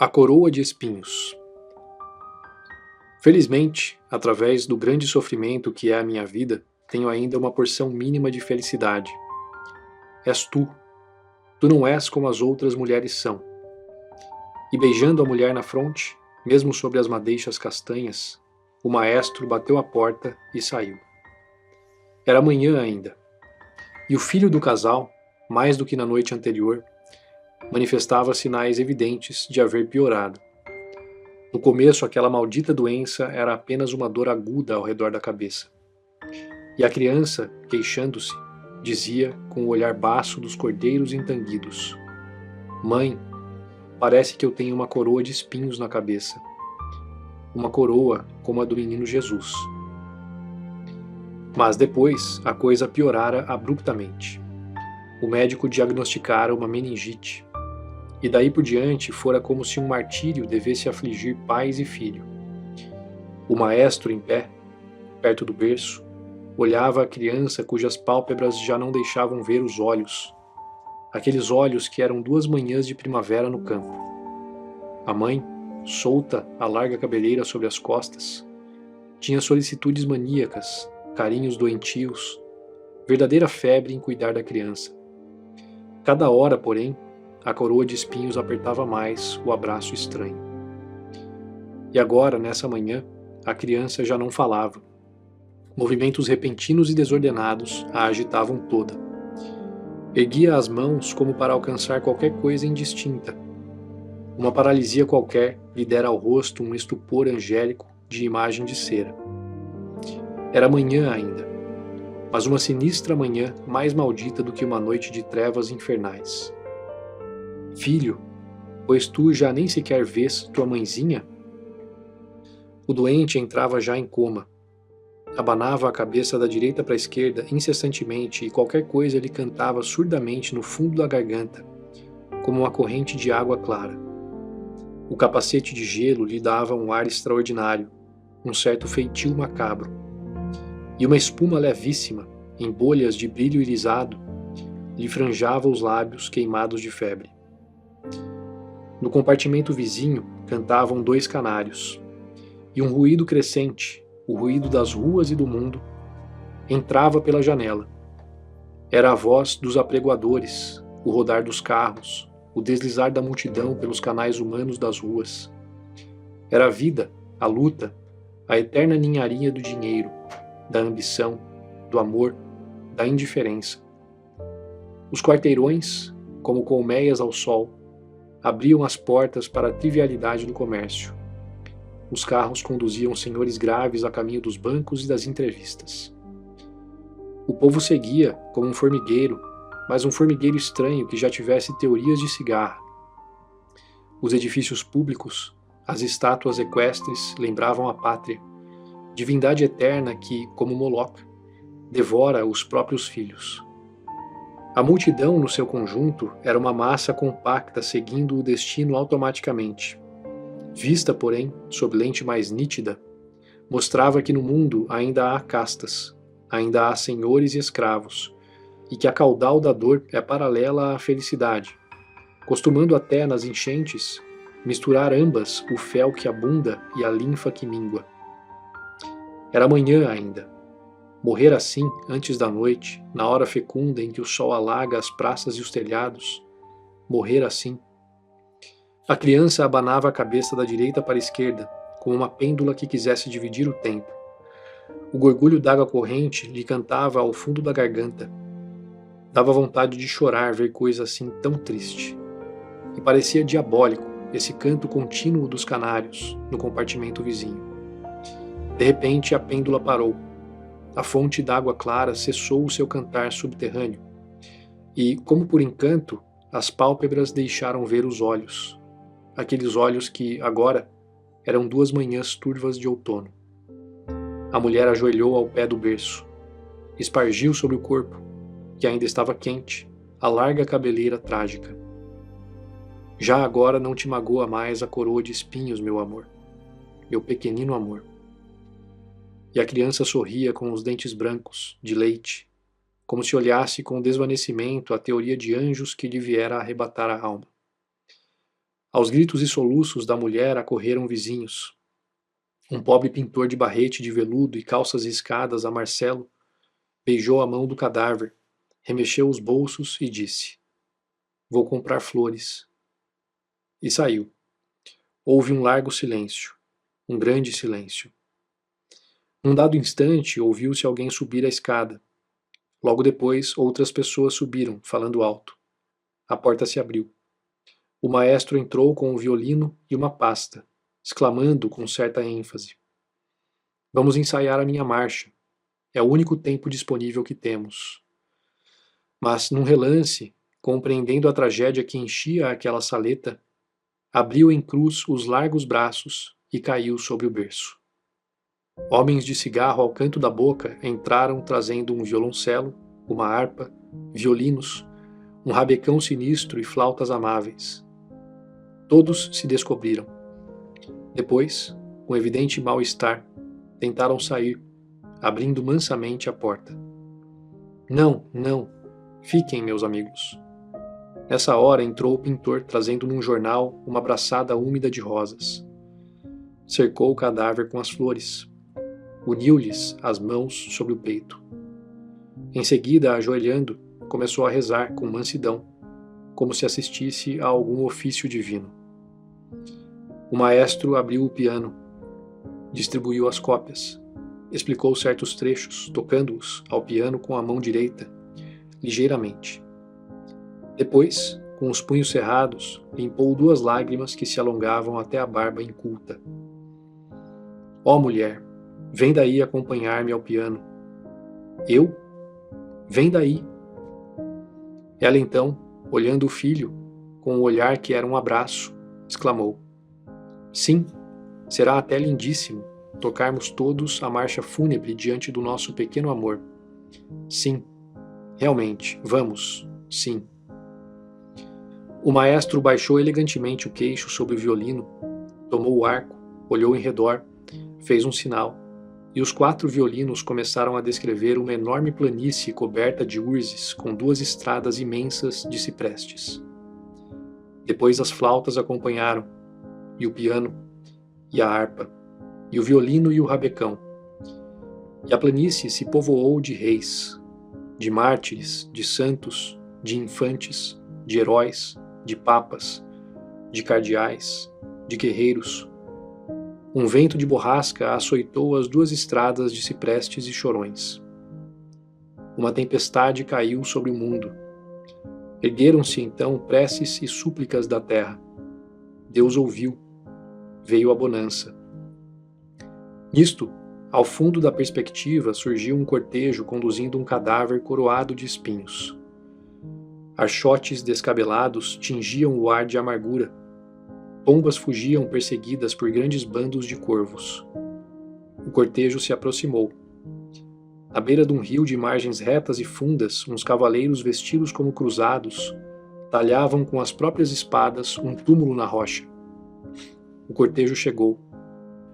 A coroa de espinhos. Felizmente, através do grande sofrimento que é a minha vida, tenho ainda uma porção mínima de felicidade. És tu. Tu não és como as outras mulheres são. E beijando a mulher na fronte, mesmo sobre as madeixas castanhas, o maestro bateu a porta e saiu. Era manhã ainda, e o filho do casal, mais do que na noite anterior, manifestava sinais evidentes de haver piorado. No começo, aquela maldita doença era apenas uma dor aguda ao redor da cabeça. E a criança, queixando-se, dizia com o olhar baço dos cordeiros entanguidos: Mãe, parece que eu tenho uma coroa de espinhos na cabeça. Uma coroa como a do menino Jesus. Mas depois, a coisa piorara abruptamente. O médico diagnosticara uma meningite. E daí por diante fora como se um martírio devesse afligir pais e filho. O maestro, em pé, perto do berço, olhava a criança cujas pálpebras já não deixavam ver os olhos, aqueles olhos que eram 2 manhãs de primavera no campo. A mãe, solta a larga cabeleira sobre as costas, tinha solicitudes maníacas, carinhos doentios, verdadeira febre em cuidar da criança. Cada hora, porém, a coroa de espinhos apertava mais o abraço estranho. E agora, nessa manhã, a criança já não falava. Movimentos repentinos e desordenados a agitavam toda. Erguia as mãos como para alcançar qualquer coisa indistinta. Uma paralisia qualquer lhe dera ao rosto um estupor angélico de imagem de cera. Era manhã ainda, mas uma sinistra manhã mais maldita do que uma noite de trevas infernais. Filho, pois tu já nem sequer vês tua mãezinha? O doente entrava já em coma. Abanava a cabeça da direita para a esquerda incessantemente e qualquer coisa lhe cantava surdamente no fundo da garganta, como uma corrente de água clara. O capacete de gelo lhe dava um ar extraordinário, um certo feitio macabro. E uma espuma levíssima, em bolhas de brilho irisado, lhe franjava os lábios queimados de febre. No compartimento vizinho cantavam 2 canários, e um ruído crescente, o ruído das ruas e do mundo, entrava pela janela. Era a voz dos apregoadores, o rodar dos carros, o deslizar da multidão pelos canais humanos das ruas. Era a vida, a luta, a eterna ninharia do dinheiro, da ambição, do amor, da indiferença. Os quarteirões, como colmeias ao sol, abriam as portas para a trivialidade do comércio. Os carros conduziam senhores graves a caminho dos bancos e das entrevistas. O povo seguia como um formigueiro, mas um formigueiro estranho que já tivesse teorias de cigarra. Os edifícios públicos, as estátuas equestres lembravam a pátria, divindade eterna que, como Moloch, devora os próprios filhos. A multidão, no seu conjunto, era uma massa compacta seguindo o destino automaticamente. Vista, porém, sob lente mais nítida, mostrava que no mundo ainda há castas, ainda há senhores e escravos, e que a caudal da dor é paralela à felicidade, costumando até nas enchentes misturar ambas o fel que abunda e a linfa que mingua. Era manhã ainda. Morrer assim, antes da noite, na hora fecunda em que o sol alaga as praças e os telhados, morrer assim. A criança abanava a cabeça da direita para a esquerda, como uma pêndula que quisesse dividir o tempo. O gorgulho d'água corrente lhe cantava ao fundo da garganta. Dava vontade de chorar ver coisa assim tão triste. E parecia diabólico esse canto contínuo dos canários no compartimento vizinho. De repente a pêndula parou. A fonte d'água clara cessou o seu cantar subterrâneo, e, como por encanto, as pálpebras deixaram ver os olhos, aqueles olhos que, agora, eram 2 manhãs turvas de outono. A mulher ajoelhou ao pé do berço, espargiu sobre o corpo, que ainda estava quente, a larga cabeleira trágica. Já agora não te magoa mais a coroa de espinhos, meu amor, meu pequenino amor. E a criança sorria com os dentes brancos, de leite, como se olhasse com desvanecimento a teoria de anjos que lhe viera arrebatar a alma. Aos gritos e soluços da mulher acorreram vizinhos. Um pobre pintor de barrete de veludo e calças riscadas a Marcelo beijou a mão do cadáver, remexeu os bolsos e disse: "Vou comprar flores." E saiu. Houve um largo silêncio, um grande silêncio. Num dado instante, ouviu-se alguém subir a escada. Logo depois, outras pessoas subiram, falando alto. A porta se abriu. O maestro entrou com um violino e uma pasta, exclamando com certa ênfase: "Vamos ensaiar a minha marcha. É o único tempo disponível que temos." Mas, num relance, compreendendo a tragédia que enchia aquela saleta, abriu em cruz os largos braços e caiu sobre o berço. Homens de cigarro ao canto da boca entraram trazendo um violoncelo, uma harpa, violinos, um rabecão sinistro e flautas amáveis. Todos se descobriram. Depois, com evidente mal-estar, tentaram sair, abrindo mansamente a porta. "Não, não, fiquem, meus amigos." Nessa hora entrou o pintor trazendo num jornal uma braçada úmida de rosas. Cercou o cadáver com as flores. Uniu-lhes as mãos sobre o peito. Em seguida, ajoelhando, começou a rezar com mansidão, como se assistisse a algum ofício divino. O maestro abriu o piano, distribuiu as cópias, explicou certos trechos, tocando-os ao piano com a mão direita, ligeiramente. Depois, com os punhos cerrados, limpou 2 lágrimas que se alongavam até a barba inculta. "Ó mulher, vem daí acompanhar-me ao piano." "Eu? Vem daí." Ela então, olhando o filho, com o olhar que era um abraço, exclamou: "Sim, será até lindíssimo tocarmos todos a marcha fúnebre diante do nosso pequeno amor. Sim, realmente, vamos, sim." O maestro baixou elegantemente o queixo sobre o violino, tomou o arco, olhou em redor, fez um sinal, e os 4 violinos começaram a descrever uma enorme planície coberta de urzes com 2 estradas imensas de ciprestes. Depois as flautas acompanharam, e o piano, e a harpa, e o violino e o rabecão. E a planície se povoou de reis, de mártires, de santos, de infantes, de heróis, de papas, de cardeais, de guerreiros. Um vento de borrasca açoitou as 2 estradas de ciprestes e chorões. Uma tempestade caiu sobre o mundo. Ergueram-se então preces e súplicas da terra. Deus ouviu. Veio a bonança. Nisto, ao fundo da perspectiva surgiu um cortejo conduzindo um cadáver coroado de espinhos. Archotes descabelados tingiam o ar de amargura. Pombas fugiam perseguidas por grandes bandos de corvos. O cortejo se aproximou. À beira de um rio de margens retas e fundas, uns cavaleiros vestidos como cruzados talhavam com as próprias espadas um túmulo na rocha. O cortejo chegou.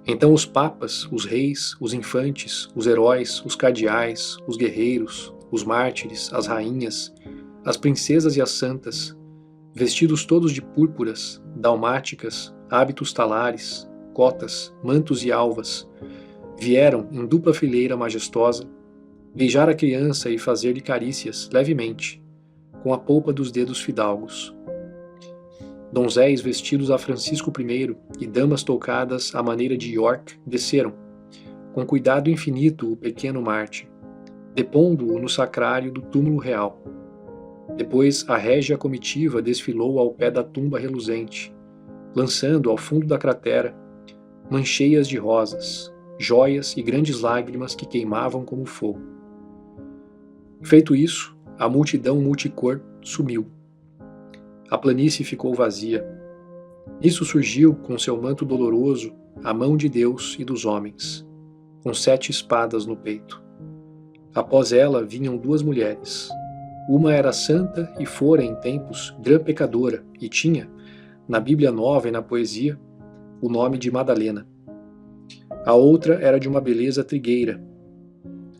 Então os papas, os reis, os infantes, os heróis, os cardeais, os guerreiros, os mártires, as rainhas, as princesas e as santas, vestidos todos de púrpuras, dalmáticas, hábitos talares, cotas, mantos e alvas, vieram em dupla fileira majestosa beijar a criança e fazer-lhe carícias levemente, com a polpa dos dedos fidalgos. Donzéis vestidos a Francisco I e damas toucadas à maneira de York desceram, com cuidado infinito, o pequeno mártir, depondo-o no sacrário do túmulo real. Depois a régia comitiva desfilou ao pé da tumba reluzente, lançando ao fundo da cratera mancheias de rosas, joias e grandes lágrimas que queimavam como fogo. Feito isso, a multidão multicor sumiu. A planície ficou vazia. Nisso surgiu, com seu manto doloroso, a mão de Deus e dos homens, com 7 espadas no peito. Após ela vinham 2 mulheres. Uma era santa e fora, em tempos, grã pecadora, e tinha, na Bíblia Nova e na poesia, o nome de Madalena. A outra era de uma beleza trigueira.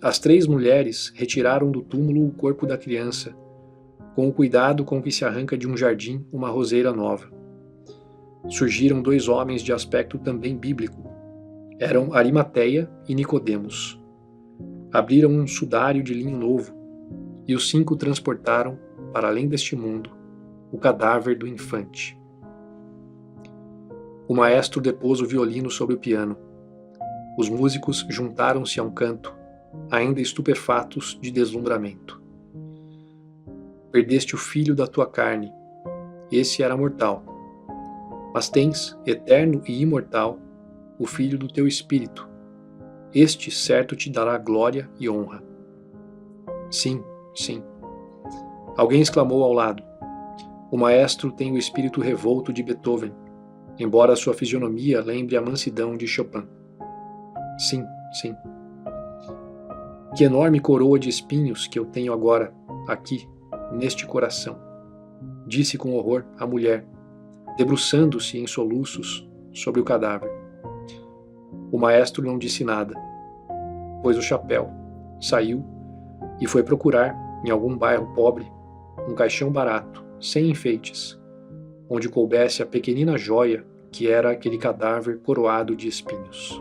As 3 mulheres retiraram do túmulo o corpo da criança, com o cuidado com que se arranca de um jardim uma roseira nova. surgiram dois homens de aspecto também bíblico. Eram Arimateia e Nicodemos. Abriram um sudário de linho novo, e os 5 transportaram, para além deste mundo, o cadáver do infante. O maestro depôs o violino sobre o piano. Os músicos juntaram-se a um canto, ainda estupefatos de deslumbramento. Perdeste o filho da tua carne, esse era mortal. Mas tens, eterno e imortal, o filho do teu espírito. Este certo te dará glória e honra. Sim, sim. Alguém exclamou ao lado. O maestro tem o espírito revolto de Beethoven, embora sua fisionomia lembre a mansidão de Chopin. Sim, sim. Que enorme coroa de espinhos que eu tenho agora, aqui, neste coração, disse com horror a mulher, debruçando-se em soluços sobre o cadáver. O maestro não disse nada. Pôs o chapéu, saiu e foi procurar, em algum bairro pobre, um caixão barato, sem enfeites, onde coubesse a pequenina joia que era aquele cadáver coroado de espinhos.